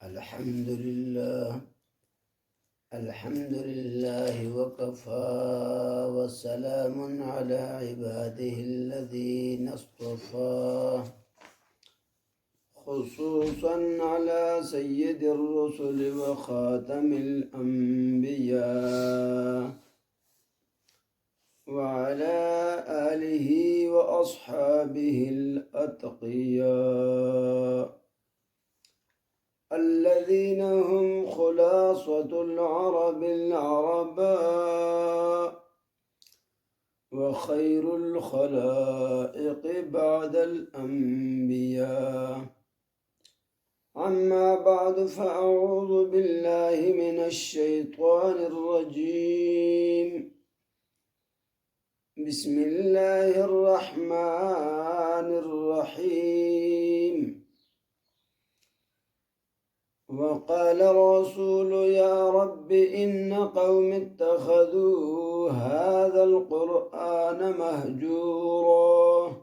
الحمد لله وكفى وسلام على عباده الذين اصطفى خصوصا على سيد الرسل وخاتم الأنبياء وعلى آله وأصحابه الأتقياء الذين هم خلاصة العرب العرباء وخير الخلائق بعد الأنبياء. أما بعد، فأعوذ بالله من الشيطان الرجيم. بسم الله الرحمن الرحيم. وقال الرسول يا رب إن قوم اتخذوا هذا القرآن مهجورا.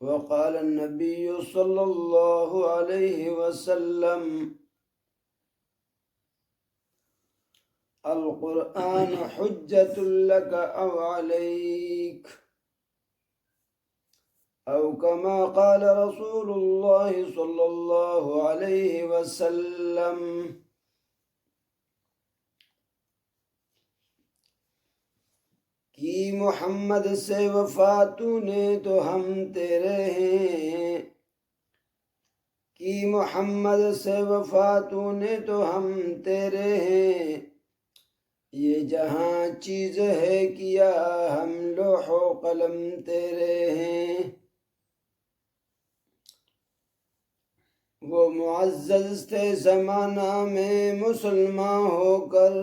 وقال النبي صلى الله عليه وسلم القرآن حجة لك أو عليك، أو كما قال رسول الله صلی اللہ علیہ وسلم. کی محمد سے وفا تو نے تو ہم تیرے ہیں، کی محمد سے وفا تو نے تو ہم تیرے ہیں. یہ جہاں چیز ہے کیا ہم لوح و قلم تیرے ہیں. وہ معزز تھے زمانہ میں مسلمان ہو کر،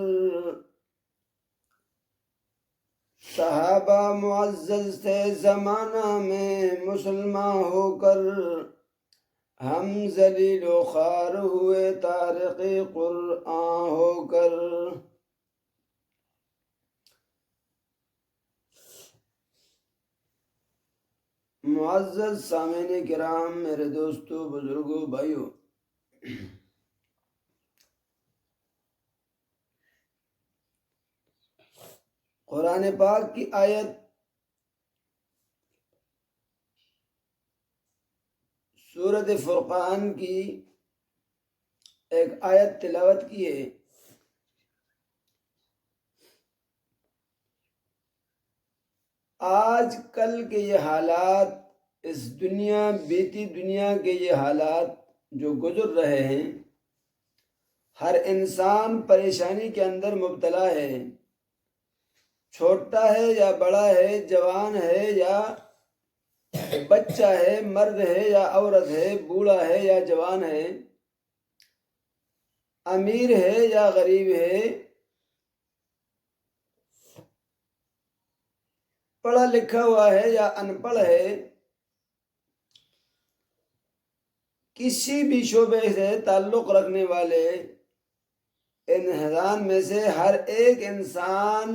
صحابہ معزز تھے زمانہ میں مسلمان ہو کر. ہم ذلیل و خوار ہوئے طارق قرآن ہو کر. معزز سامعین کرام، میرے دوستو، بزرگوں، بھائیوں، قرآن پاک کی آیت سورۃ فرقان کی ایک آیت تلاوت کی ہے. آج کل کے یہ حالات، اس دنیا، بیتی دنیا کے یہ حالات جو گزر رہے ہیں، ہر انسان پریشانی کے اندر مبتلا ہے. چھوٹا ہے یا بڑا ہے، جوان ہے یا بچہ ہے، مرد ہے یا عورت ہے، بوڑھا ہے یا جوان ہے، امیر ہے یا غریب ہے، پڑھا لکھا ہوا ہے یا ان پڑھ ہے، کسی بھی شعبے سے تعلق رکھنے والے انسان میں سے ہر ایک انسان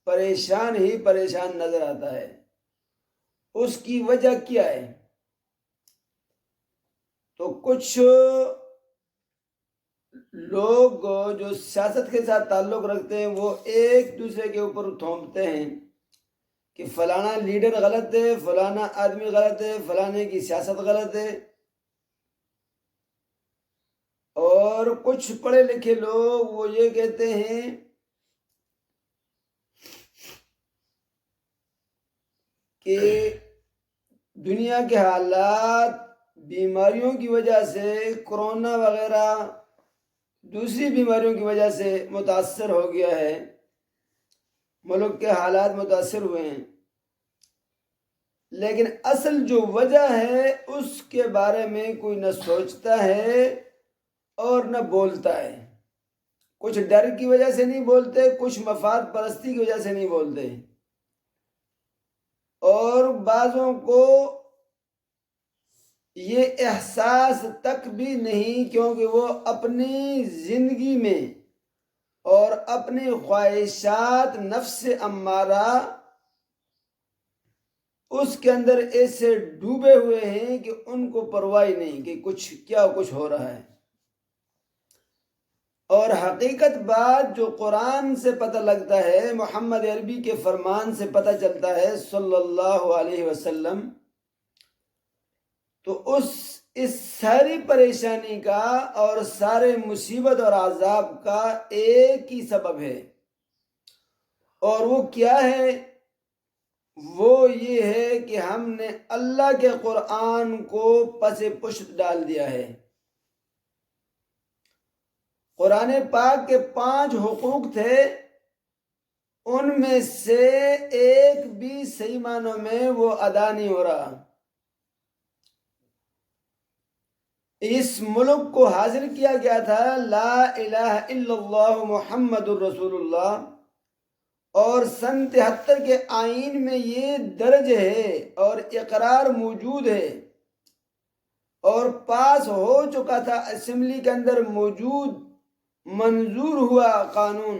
پریشان ہی پریشان نظر آتا ہے. اس کی وجہ کیا ہے؟ تو کچھ لوگ جو سیاست کے ساتھ تعلق رکھتے ہیں وہ ایک دوسرے کے اوپر تھوپتے ہیں کہ فلانا لیڈر غلط ہے، فلانا آدمی غلط ہے، فلانے کی سیاست غلط ہے. اور کچھ پڑھے لکھے لوگ وہ یہ کہتے ہیں کہ دنیا کے حالات بیماریوں کی وجہ سے، کرونا وغیرہ دوسری بیماریوں کی وجہ سے متاثر ہو گیا ہے، ملک کے حالات متاثر ہوئے ہیں. لیکن اصل جو وجہ ہے اس کے بارے میں کوئی نہ سوچتا ہے اور نہ بولتا ہے. کچھ ڈر کی وجہ سے نہیں بولتے، کچھ مفاد پرستی کی وجہ سے نہیں بولتے، اور بعضوں کو یہ احساس تک بھی نہیں، کیونکہ وہ اپنی زندگی میں اور اپنی خواہشات نفس امارہ اس کے اندر ایسے ڈوبے ہوئے ہیں کہ ان کو پرواہ نہیں کہ کیا کچھ ہو رہا ہے۔ اور حقیقت بات جو قرآن سے پتہ لگتا ہے، محمد عربی کے فرمان سے پتہ چلتا ہے صلی اللہ علیہ وسلم، تو اس ساری پریشانی کا اور سارے مصیبت اور عذاب کا ایک ہی سبب ہے، اور وہ کیا ہے؟ وہ یہ ہے کہ ہم نے اللہ کے قرآن کو پس پشت ڈال دیا ہے۔ قرآن پاک کے 5 حقوق تھے، ان میں سے ایک بھی صحیح معنوں میں وہ ادا نہیں ہو رہا۔ اس ملک کو حاصل کیا گیا تھا لا الہ الا اللہ محمد الرسول اللہ، اور سن 73 کے آئین میں یہ درج ہے اور اقرار موجود ہے، اور پاس ہو چکا تھا، اسمبلی کے اندر موجود، منظور ہوا قانون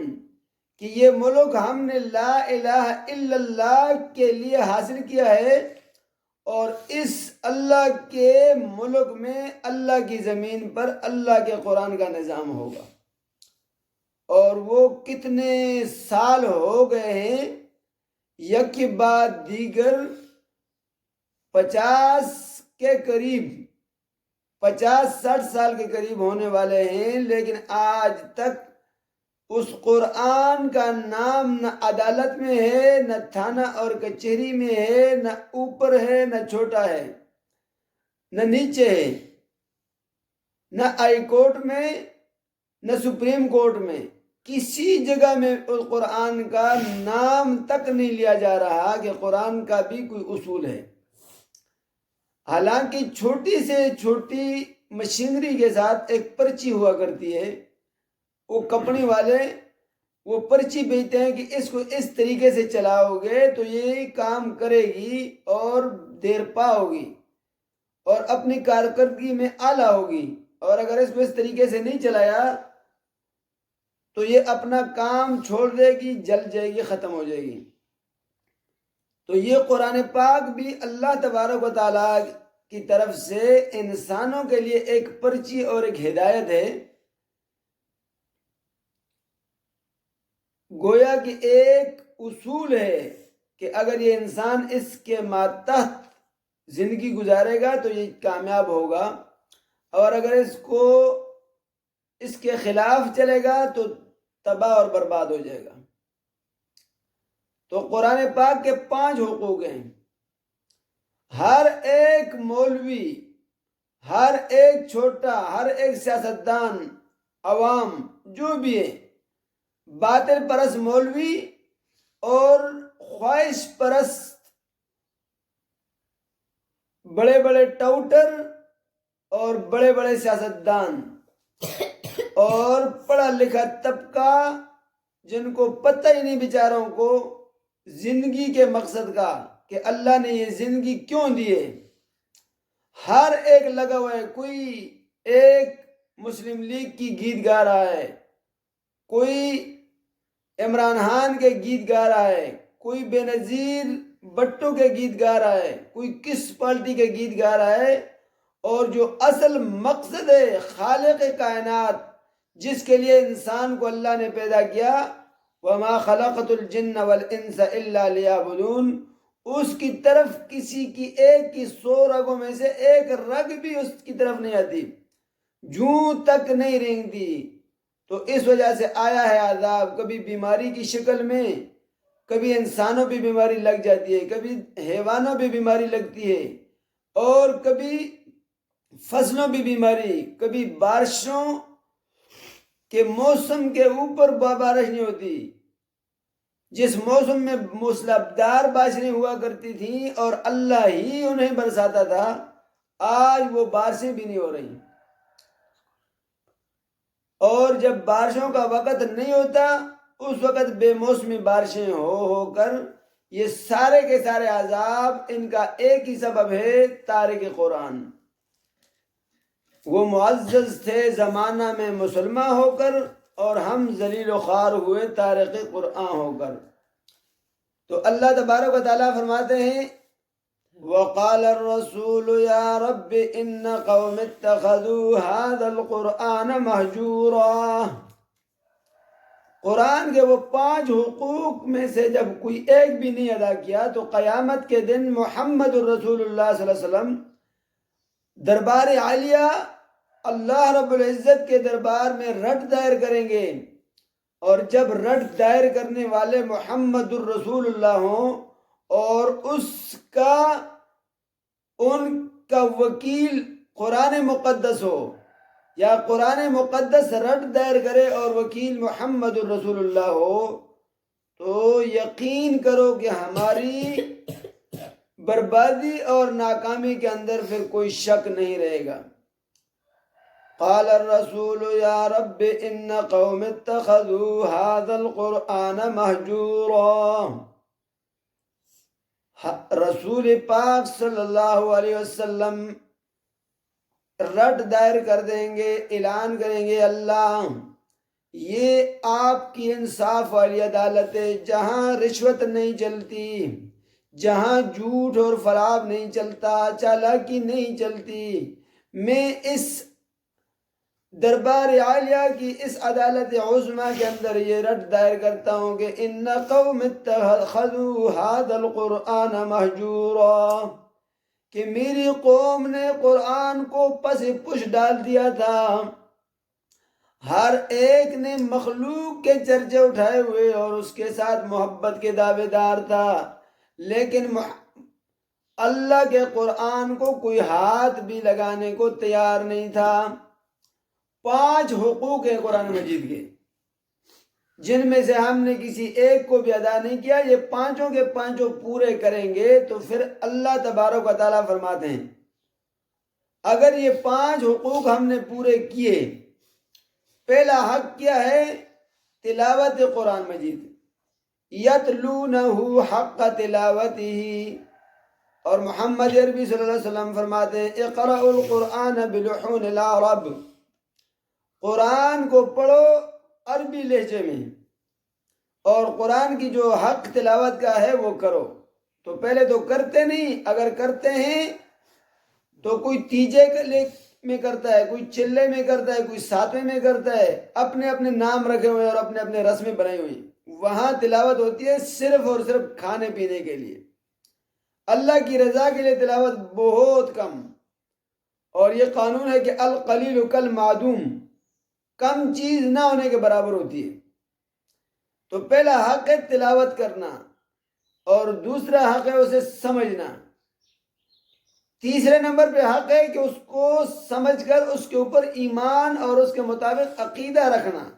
کہ یہ ملک ہم نے لا الہ الا اللہ کے لیے حاصل کیا ہے، اور اس اللہ کے ملک میں اللہ کی زمین پر اللہ کے قرآن کا نظام ہوگا۔ اور وہ کتنے سال ہو گئے ہیں، یک بعد دیگر 50 کے قریب، 50-60 سال کے قریب ہونے والے ہیں، لیکن آج تک اس قرآن کا نام نہ عدالت میں ہے، نہ تھانہ اور کچہری میں ہے، نہ اوپر ہے نہ چھوٹا ہے، نہ نیچے ہے، نہ ہائی کورٹ میں نہ سپریم کورٹ میں، کسی جگہ میں اس قرآن کا نام تک نہیں لیا جا رہا کہ قرآن کا بھی کوئی اصول ہے۔ حالانکہ چھوٹی سے چھوٹی مشینری کے ساتھ ایک پرچی ہوا کرتی ہے، وہ کمپنی والے وہ پرچی بیچتے ہیں کہ اس کو اس طریقے سے چلاؤ گے تو یہ کام کرے گی اور دیر پا ہوگی اور اپنی کارکردگی میں اعلیٰ ہوگی، اور اگر اس کو اس طریقے سے نہیں چلایا تو یہ اپنا کام چھوڑ دے گی، جل جائے گی، ختم ہو جائے گی۔ تو یہ قرآن پاک بھی اللہ تبارک و تعالیٰ کی طرف سے انسانوں کے لیے ایک پرچی اور ایک ہدایت ہے، گویا کہ ایک اصول ہے کہ اگر یہ انسان اس کے ماتحت زندگی گزارے گا تو یہ کامیاب ہوگا، اور اگر اس کے خلاف چلے گا تو تباہ اور برباد ہو جائے گا۔ تو قرآن پاک کے 5 حقوق ہیں۔ ہر ایک مولوی، ہر ایک چھوٹا، ہر ایک سیاستدان، عوام جو بھی ہے، باطل پرست مولوی اور خواہش پرست بڑے بڑے ٹاؤٹر اور بڑے بڑے سیاستدان اور پڑھا لکھا طبقہ، جن کو پتہ ہی نہیں بیچاروں کو زندگی کے مقصد کا کہ اللہ نے یہ زندگی کیوں دی ہے، ہر ایک لگا ہوا ہے۔ کوئی ایک مسلم لیگ کی گیت گا رہا ہے، کوئی عمران خان کے گیت گا رہا ہے، کوئی بے نظیر بٹو کے گیت گا رہا ہے، کوئی کس پارٹی کے گیت گا رہا ہے، اور جو اصل مقصد ہے خالق کائنات جس کے لیے انسان کو اللہ نے پیدا کیا، وَمَا خَلَقْتُ الْجِنَّ وَالْإِنسَ إِلَّا لِيَعْبُدُونَ، اس کی طرف کسی کی ایک کی 100 رگوں میں سے ایک رگ بھی اس کی طرف نہیں آتی، جوں تک نہیں رینگتی۔ تو اس وجہ سے آیا ہے عذاب، کبھی بیماری کی شکل میں، کبھی انسانوں پہ بیماری لگ جاتی ہے، کبھی حیوانوں پہ بیماری لگتی ہے، اور کبھی فصلوں پہ بیماری، کبھی بارشوں کے موسم کے اوپر بارش نہیں ہوتی۔ جس موسم میں موسلادھار بارشیں ہوا کرتی تھیں اور اللہ ہی انہیں برساتا تھا، آج وہ بارشیں بھی نہیں ہو رہی، اور جب بارشوں کا وقت نہیں ہوتا اس وقت بے موسمی بارشیں ہو کر یہ سارے کے سارے عذاب، ان کا ایک ہی سبب ہے، تارک قرآن۔ وہ معزز تھے زمانہ میں مسلمان ہو کر، اور ہم ذلیل و خوار ہوئے تارک قرآن ہو کر۔ تو اللہ تبارک و تعالیٰ فرماتے ہیں وقال الرسول یا رب ان قوم اتخذوا هذا القرآن مہجورا۔ قرآن کے وہ 5 حقوق میں سے جب کوئی ایک بھی نہیں ادا کیا تو قیامت کے دن محمد الرسول اللہ صلی اللہ علیہ وسلم دربار عالیہ اللہ رب العزت کے دربار میں رٹ دائر کریں گے، اور جب رٹ دائر کرنے والے محمد الرسول اللہ ہوں اور ان کا وکیل قرآن مقدس ہو، یا قرآن مقدس رٹ دائر کرے اور وکیل محمد الرسول اللہ ہو، تو یقین کرو کہ ہماری بربادی اور ناکامی کے اندر پھر کوئی شک نہیں رہے گا۔ قال الرسول یا رب ان قوم اتخذوا هذا القرآن مہجورا۔ رسول پاک صلی اللہ علیہ وسلم رٹ دائر کر دیں گے، اعلان کریں گے، اللہ یہ آپ کی انصاف والی عدالت ہے، جہاں رشوت نہیں چلتی، جہاں جھوٹ اور فریب نہیں چلتا، چالاکی نہیں چلتی، میں اس دربار عالیہ کی اس عدالت عظمیٰ کے اندر یہ رٹ دائر کرتا ہوں کہ ان قوم اتخذوا هذا القرآن مہجورا، کہ میری قوم نے قرآن کو پس پش ڈال دیا تھا۔ ہر ایک نے مخلوق کے چرچے اٹھائے ہوئے اور اس کے ساتھ محبت کے دعوے دار تھا، لیکن اللہ کے قرآن کو کوئی ہاتھ بھی لگانے کو تیار نہیں تھا۔ 5 حقوق ہیں قرآن مجید کے، جن میں سے ہم نے کسی ایک کو بھی ادا نہیں کیا۔ یہ 5 کے 5 پورے کریں گے تو پھر اللہ تبارک و تعالیٰ فرماتے ہیں اگر یہ 5 حقوق ہم نے پورے کیے، پہلا حق کیا ہے؟ تلاوت قرآن مجید، یتلونہ حق تلاوتہ، اور محمد عربی صلی اللہ علیہ وسلم فرماتے ہیں اقرأوا القرآن بلحون العرب، قرآن کو پڑھو عربی لہجے میں، اور قرآن کی جو حق تلاوت کا ہے وہ کرو۔ تو پہلے تو کرتے نہیں، اگر کرتے ہیں تو کوئی تیجے میں کرتا ہے، کوئی چلے میں کرتا ہے، کوئی ساتویں میں کرتا ہے، اپنے اپنے نام رکھے ہوئے اور اپنے اپنے رسمیں بنائی ہوئی۔ وہاں تلاوت ہوتی ہے صرف اور صرف کھانے پینے کے لیے، اللہ کی رضا کے لیے تلاوت بہت کم، اور یہ قانون ہے کہ القلیل کالمعدوم، کم چیز نہ ہونے کے برابر ہوتی ہے۔ تو پہلا حق ہے تلاوت کرنا، اور دوسرا حق ہے اسے سمجھنا، تیسرے نمبر پہ حق ہے کہ اس کو سمجھ کر اس کے اوپر ایمان اور اس کے مطابق عقیدہ رکھنا۔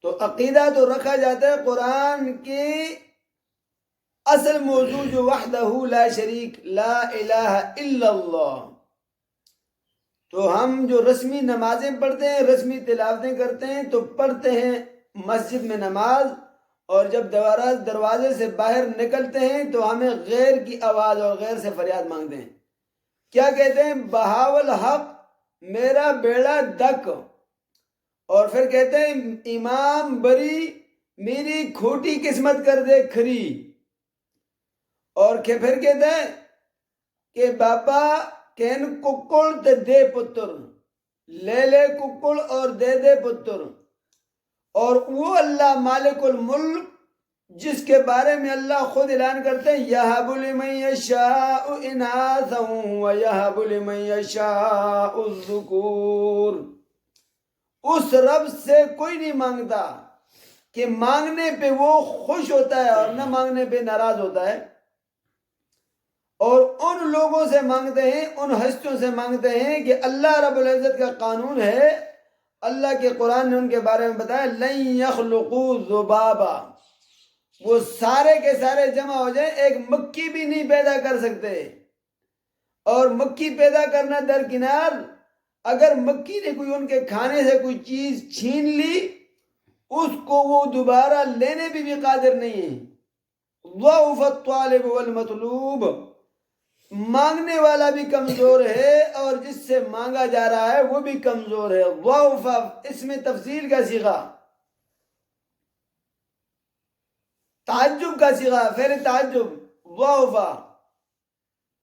تو عقیدہ تو رکھا جاتا ہے قرآن کے اصل موضوع جو وحدہ لا شریک لا الہ الا اللہ۔ تو ہم جو رسمی نمازیں پڑھتے ہیں، رسمی تلاوتیں کرتے ہیں، تو پڑھتے ہیں مسجد میں نماز، اور جب دروازے سے باہر نکلتے ہیں تو ہمیں غیر کی آواز اور غیر سے فریاد مانگتے ہیں۔ کیا کہتے ہیں؟ بہاول حق میرا بیڑا دک، اور پھر کہتے ہیں امام بری میری کھوٹی قسمت کر دے کھری، اور پھر کہتے ہیں کہ باپا کہن ککڑ تے دے پتر، لے لے ککڑ اور دے دے پتر۔ اور وہ اللہ مالک الملک جس کے بارے میں اللہ خود اعلان کرتے ہیں یَهَبُ لِمَن يَشَاءُ إِنَاثًا وَيَهَبُ لِمَن يَشَاءُ الذُّكُورَ، اس رب سے کوئی نہیں مانگتا کہ مانگنے پہ وہ خوش ہوتا ہے اور نہ مانگنے پہ ناراض ہوتا ہے، اور ان لوگوں سے مانگتے ہیں، ان ہستیوں سے مانگتے ہیں کہ اللہ رب العزت کا قانون ہے، اللہ کے قرآن نے ان کے بارے میں بتایا لَن يَخْلُقُوا ذُبَابًا، وہ سارے کے سارے جمع ہو جائیں ایک مکھی بھی نہیں پیدا کر سکتے۔ اور مکھی پیدا کرنا درکنار، اگر مکھی نے کوئی ان کے کھانے سے کوئی چیز چھین لی، اس کو وہ دوبارہ لینے بھی قادر نہیں ہے۔ ضعف الطالب والمطلوب، مانگنے والا بھی کمزور ہے اور جس سے مانگا جا رہا ہے وہ بھی کمزور ہے۔ ضعف اس میں تفضیل کا صیغہ، تعجب کا صیغہ، فعل تعجب، ضعفا،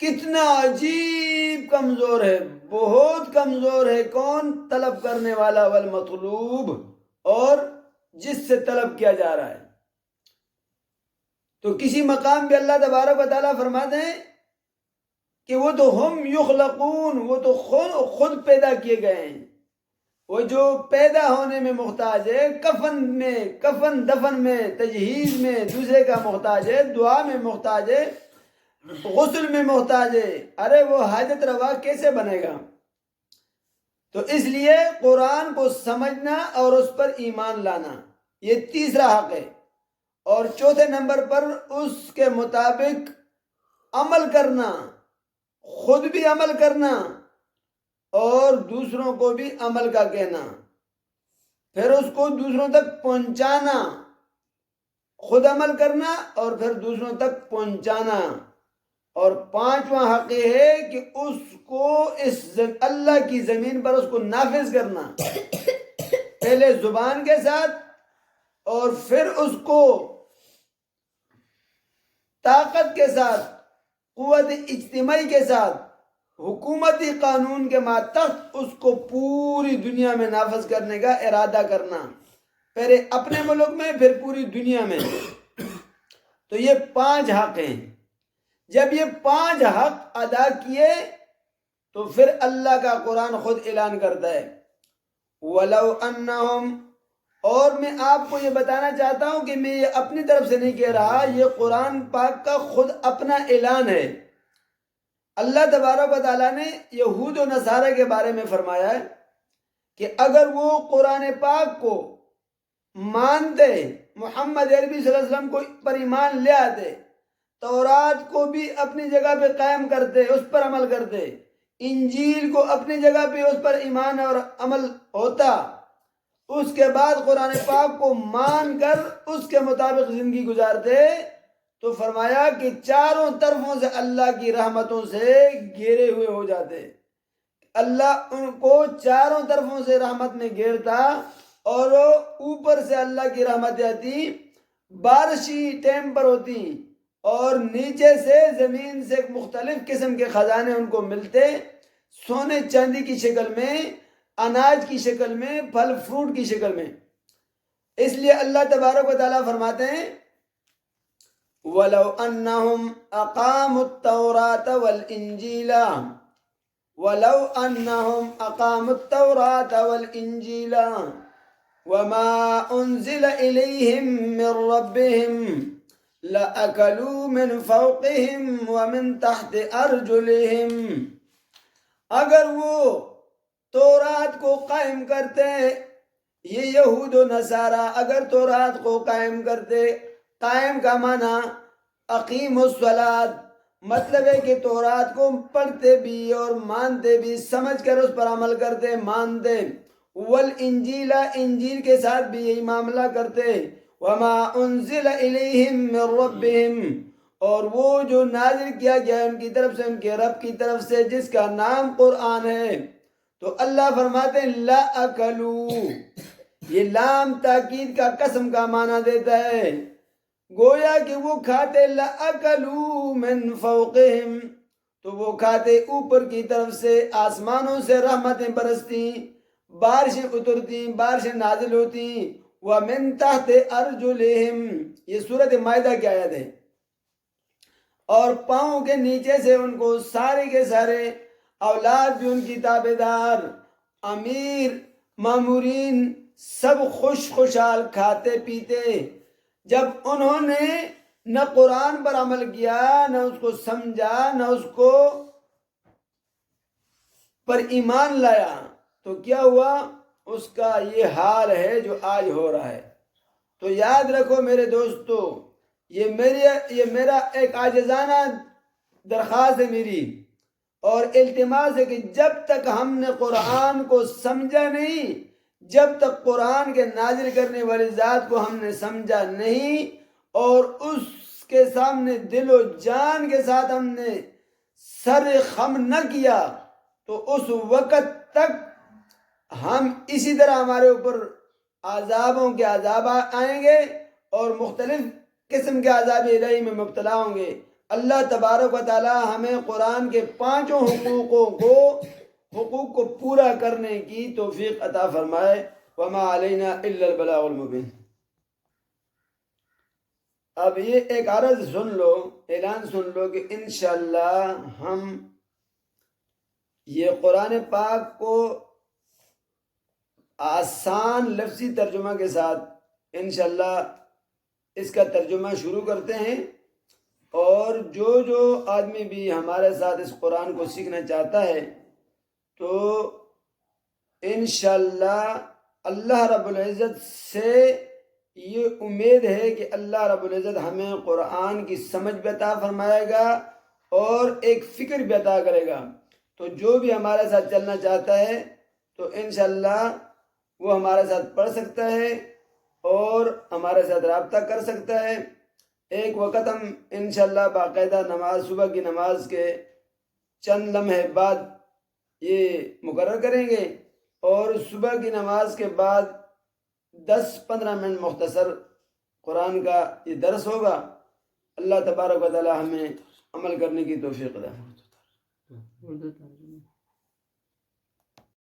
کتنا عجیب کمزور ہے، بہت کمزور ہے کون؟ طلب کرنے والا، والمطلوب، اور جس سے طلب کیا جا رہا ہے۔ تو کسی مقام پہ اللہ تبارک و تعالیٰ فرماتے ہیں کہ وہ تو ہم یخلقون، وہ تو خود پیدا کیے گئے ہیں، وہ جو پیدا ہونے میں محتاج ہے، کفن میں، کفن دفن میں، تجہیز میں دوسرے کا محتاج ہے، دعا میں محتاج ہے، غسل میں محتاج ہے، ارے وہ حاجت روا کیسے بنے گا؟ تو اس لیے قرآن کو سمجھنا اور اس پر ایمان لانا، یہ تیسرا حق ہے۔ اور چوتھے نمبر پر اس کے مطابق عمل کرنا، خود بھی عمل کرنا اور دوسروں کو بھی عمل کا کہنا، پھر اس کو دوسروں تک پہنچانا، خود عمل کرنا اور پھر دوسروں تک پہنچانا۔ اور پانچواں حق یہ ہے کہ اس کو اس اللہ کی زمین پر اس کو نافذ کرنا، پہلے زبان کے ساتھ اور پھر اس کو طاقت کے ساتھ، قوت اجتماعی کے ساتھ، حکومتی قانون کے ماتحت اس کو پوری دنیا میں نافذ کرنے کا ارادہ کرنا، پہلے اپنے ملک میں پھر پوری دنیا میں۔ تو یہ 5 حق ہیں۔ جب یہ 5 حق ادا کیے تو پھر اللہ کا قرآن خود اعلان کرتا ہے وَلَوْ أَنَّهُمْ، اور میں آپ کو یہ بتانا چاہتا ہوں کہ میں یہ اپنی طرف سے نہیں کہہ رہا، یہ قرآن پاک کا خود اپنا اعلان ہے۔ اللہ تبارک و تعالیٰ نے یہود و نصارہ کے بارے میں فرمایا ہے کہ اگر وہ قرآن پاک کو مانتے، محمد عربی صلی اللہ علیہ وسلم کو پر ایمان لے آتے، تورات کو بھی اپنی جگہ پہ قائم کرتے، اس پر عمل کرتے، انجیل کو اپنی جگہ پہ اس پر ایمان اور عمل ہوتا، اس کے بعد قرآن پاک کو مان کر اس کے مطابق زندگی گزارتے، تو فرمایا کہ چاروں طرفوں سے اللہ کی رحمتوں سے گھیرے ہوئے ہو جاتے۔ اللہ ان کو چاروں طرفوں سے رحمت میں گھیرتا، اور اوپر سے اللہ کی رحمت آتی، بارشی ٹائم پر ہوتی، اور نیچے سے زمین سے مختلف قسم کے خزانے ان کو ملتے، سونے چاندی کی شکل میں، اناج کی شکل میں، پھل فروٹ کی شکل میں۔ اس لیے اللہ تبارک و تعالیٰ فرماتے ہیں وَلَوْ أَنَّهُمْ أَقَامُوا التَّوْرَاةَ وَالْإِنْجِيلَ وَلَوْ أَنَّهُمْ أَقَامُوا التَّوْرَاةَ وَالْإِنْجِيلَ وَمَا أُنزِلَ إِلَيْهِمْ مِنْ رَبِّهِمْ لَأَكَلُوا مِنْ فَوْقِهِمْ وَمِنْ تَحْتِ أَرْجُلِهِمْ، اگر وہ تورات کو قائم کرتے، یہ یہود و نصارہ اگر تورات کو قائم کرتے، قائم کا معنی اقیم الصلاۃ، مطلب ہے کہ تورات کو پڑھتے بھی اور مانتے بھی، سمجھ کر اس پر عمل کرتے، مانتے، والانجیل، انجیل کے ساتھ بھی یہی معاملہ کرتے، وما انزل الیہم من ربہم، اور وہ جو نازل کیا گیا ان کی طرف سے، ان کے رب کی طرف سے، جس کا نام قرآن ہے۔ تو اللہ فرماتے ہیں لا اکلو، یہ لام تاکید کا قسم کا معنی دیتا ہے، گویا کہ وہ کھاتے، لا اکلو من فوقہم، تو وہ کھاتے اوپر کی طرف سے، آسمانوں سے رحمتیں برستی، بارشیں اترتی، بارشیں نازل ہوتی، وَمِن تَحْتِ أَرْجُلِهِمْ، یہ سورۃ مائدہ کی آیت ہے، اور پاؤں کے نیچے سے ان کو سارے کے سارے اولاد بھی ان کی تابع دار، امیر، مامورین، سب خوش خوشحال کھاتے پیتے۔ جب انہوں نے نہ قرآن پر عمل کیا، نہ اس کو سمجھا، نہ اس کو پر ایمان لایا، تو کیا ہوا؟ اس کا یہ حال ہے جو آج ہو رہا ہے۔ تو یاد رکھو میرے دوستو، یہ میرا ایک عاجزانہ درخواست ہے میری، اور التماس ہے کہ جب تک ہم نے قرآن کو سمجھا نہیں، جب تک قرآن کے نازل کرنے والی ذات کو ہم نے سمجھا نہیں اور اس کے سامنے دل و جان کے ساتھ ہم نے سر خم نہ کیا، تو اس وقت تک ہم اسی طرح ہمارے اوپر عذابوں کے عذاب آئیں گے اور مختلف قسم کے عذاب الہی میں مبتلا ہوں گے۔ اللہ تبارک و تعالی ہمیں قرآن کے 5 حقوق کو پورا کرنے کی توفیق عطا فرمائے۔ وما علینا الا البلاغ المبین۔ اب یہ ایک عرض سن لو، اعلان سن لو کہ انشاءاللہ ہم یہ قرآن پاک کو آسان لفظی ترجمہ کے ساتھ انشاءاللہ اس کا ترجمہ شروع کرتے ہیں، اور جو آدمی بھی ہمارے ساتھ اس قرآن کو سیکھنا چاہتا ہے تو انشاءاللہ اللہ رب العزت سے یہ امید ہے کہ اللہ رب العزت ہمیں قرآن کی سمجھ بھی عطا فرمائے گا اور ایک فکر بھی عطا کرے گا۔ تو جو بھی ہمارے ساتھ چلنا چاہتا ہے تو انشاءاللہ وہ ہمارے ساتھ پڑھ سکتا ہے اور ہمارے ساتھ رابطہ کر سکتا ہے۔ ایک وقت ہم انشاءاللہ باقاعدہ نماز، صبح کی نماز کے چند لمحے بعد یہ مقرر کریں گے، اور صبح کی نماز کے بعد 10-15 منٹ مختصر قرآن کا یہ درس ہوگا۔ اللہ تبارک و تعالی ہمیں عمل کرنے کی توفیق دے۔